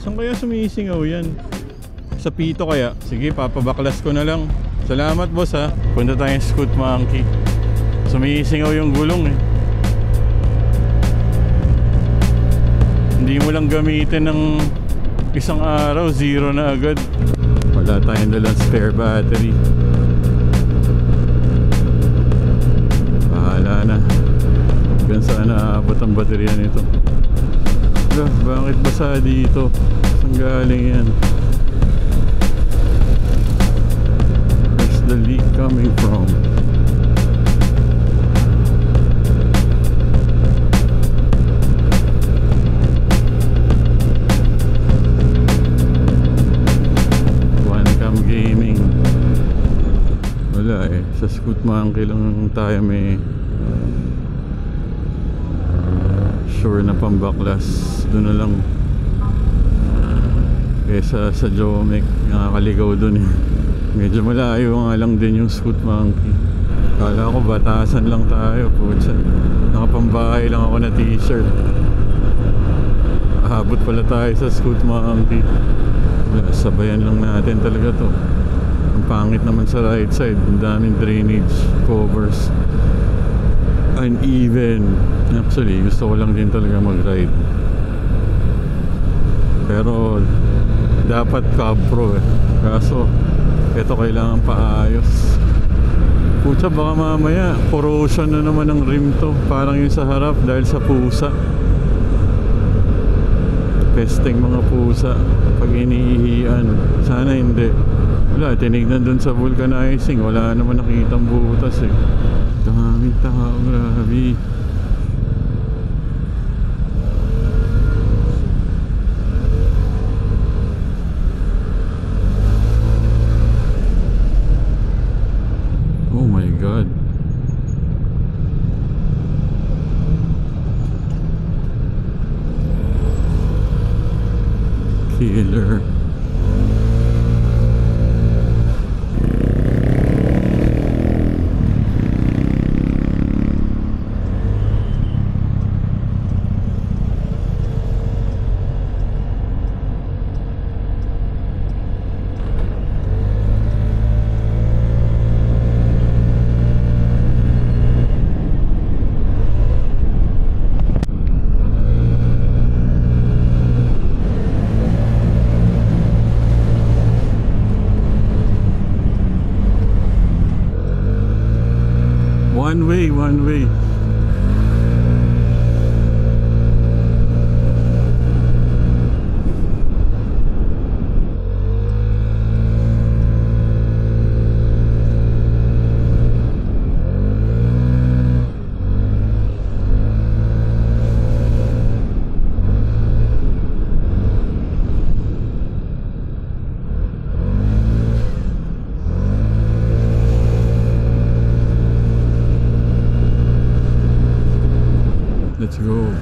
Saan kaya sumisingaw yan? Sa pito kaya? Sige, papabaklas ko na lang. Salamat boss ha. Punta tayong Scoot Monkey. Sumisingaw yung gulong eh. Hindi mo lang gamitin ng isang araw, zero na agad. Wala tayong dalang spare battery. Bahala na. Hanggang saan naabot ang baterya nito. Bakit basa dito? Saan galing yan? Where's the leak coming from? Quantum Gaming. Wala eh. Sa Scoot Monkey lang tayo may sure na pambaklas. Doon na lang kesa sa Jomek, nakakaligaw doon eh. Medyo malayo nga lang din yung Scoot Monkey. Kala ko batasan lang tayo. Putsa, nakapambahay lang ako na t-shirt. Ahabot pala tayo sa Scoot Monkey. Sabayan lang natin talaga to. Ang pangit naman sa right side, ang daming drainage covers, uneven. Actually gusto ko lang din talaga mag-ride, pero dapat Cab Pro eh. Kaso ito kailangan paayos. Pucha, baka mamaya corrosion na naman ng rim to. Parang yung sa harap dahil sa pusa. Pesting mga pusa pag iniihian. Sana hindi. Wala, tinignan dun sa vulcanizing, wala naman nakitang butas eh. Daming tao, grabe. Oh my God. Killer. One way. Let's go.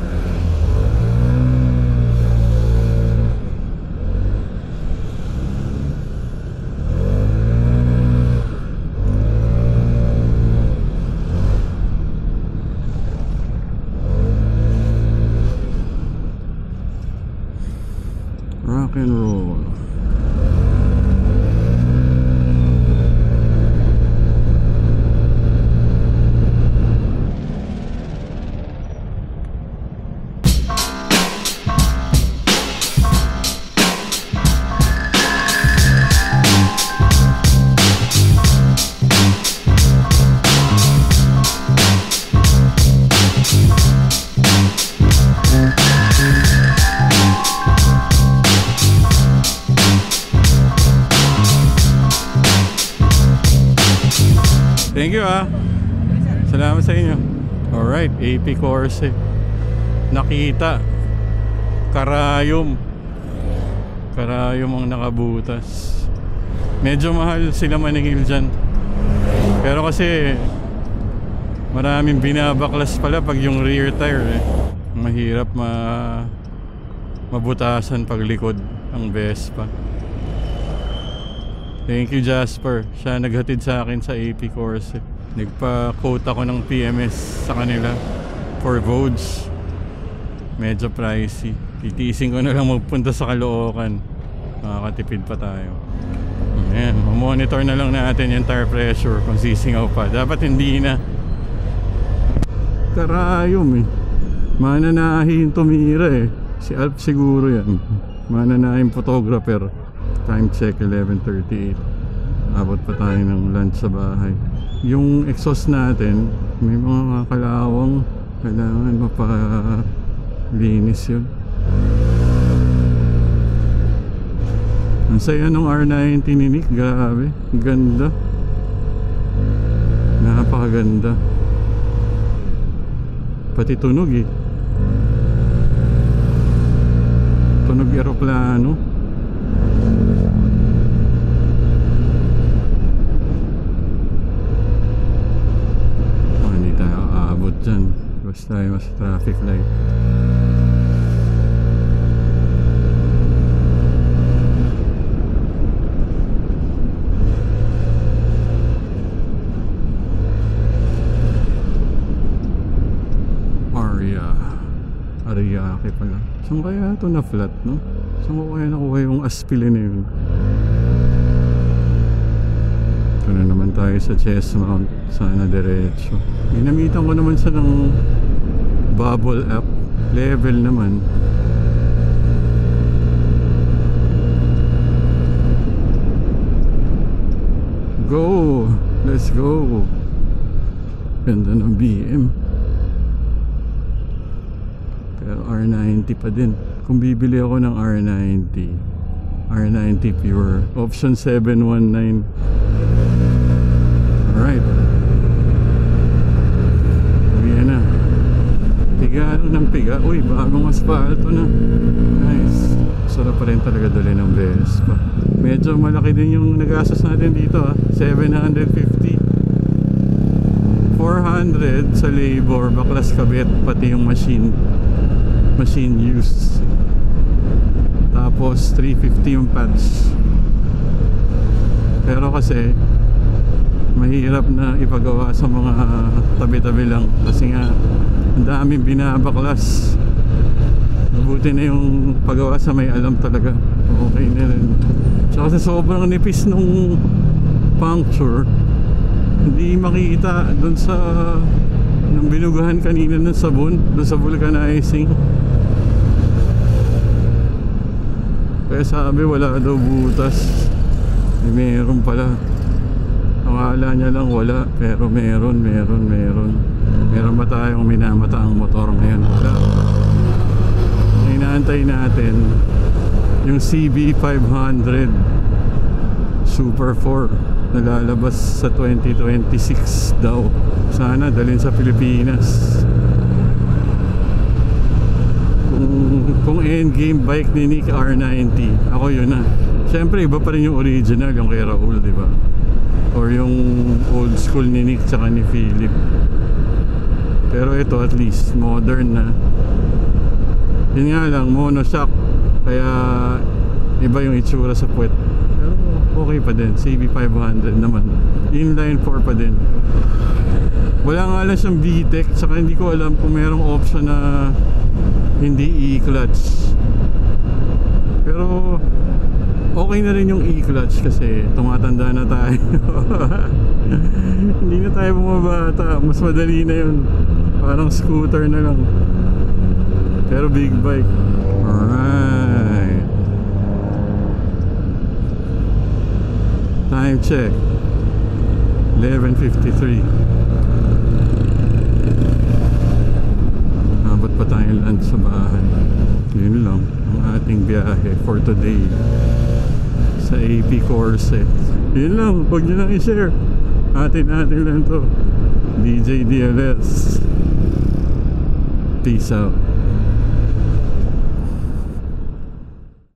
Rock and roll. Thank you ah. Salamat sa inyo. Alright, AP Corse. Nakita. Karayom. Karayom ang nakabutas. Medyo mahal sila maningil dyan. Pero kasi maraming binabaklas pala pag yung rear tire eh. Mahirap mabutasan pag likod ang Vespa. Thank you Jasper. Siya naghatid sa akin sa AP Corse. Nagpa-quote ako ng PMS sa kanila for votes. Medyo pricey. Titiising ko na lang magpunta sa Caloocan. Makakatipid pa tayo. Ayan, monitor na lang natin yung tire pressure kung sisingaw pa. Dapat hindi na. Karayom eh. Mananahin tumira eh. Si Alp siguro yan. Mananahin photographer. Time check 11:38. Abot pa tayo ng lunch sa bahay. Yung exhaust natin, may mga kalawang. Kailangan mapalinis yun. Ang saya nung R90 ni Nick. Grabe, ganda. Napakaganda. Pati tunog eh. Tunog eroplano. Oh, hindi tayo aabot dyan. Basta tayo mas traffic light. Ariake pala. Saan kaya ito na flat, no? Saan ko kaya nakuha yung aspili na yun? Ito na naman tayo sa Chestmount. Sana diretso. Ginamitan ko naman siya ng bubble up. Level naman. Go! Let's go! Ganda ng BM. Pero R90 pa din. Kung bibili ako ng R90 pure, option 719. Alright, uwi na. Piga ng piga. Uy, bagong asfalto na. Nice. Sarap pa rin talaga dali ng Vespa. Medyo malaki din yung nagastos natin dito 750. 400 sa labor, baklas kabit, pati yung machine used. Tapos 350 yung patch. Pero kasi mahirap na ipagawa sa mga tabi-tabi lang kasi nga ang daming binabaklas. Mabuti na yung paggawa sa may alam talaga. Okay na rin. Tsaka sa sobrang nipis nung puncture, hindi makita dun sa nung binugahan kanina ng sabon, dun sa vulcanizing. Kaya sabi wala daw butas. Meron pala. Akala niya lang wala, pero meron. Meron ba tayong minamata ang motor ngayon? Wala. Inaantay natin yung CB500 Super 4 nalalabas sa 2026 daw. Sana dalhin sa Pilipinas. Kung endgame bike ni Nick R90, ako yun na. Siyempre iba pa rin yung original, yung kay Raul, di ba? Or yung old school ni Nick tsaka ni Philip. Pero ito at least modern na. Yun nga lang, monoshock, kaya iba yung itsura sa puwet. Pero okay pa din, CB500 naman. Inline 4 pa din. Wala nga lang siyang VTEC, tsaka hindi ko alam kung merong option na hindi e-clutch. Pero okay na rin yung e-clutch kasi tumatanda na tayo. Hindi na tayo bumabata. Mas madali na yun. Parang scooter na lang. Pero big bike. Alright. Time check 11:53. Abot pa tayong lunch sa bahay. Yun lang ang ating biyahe for today sa AP Corse. Yun lang, huwag nyo lang i-share. Atin lang to. DJ DLS. Peace out.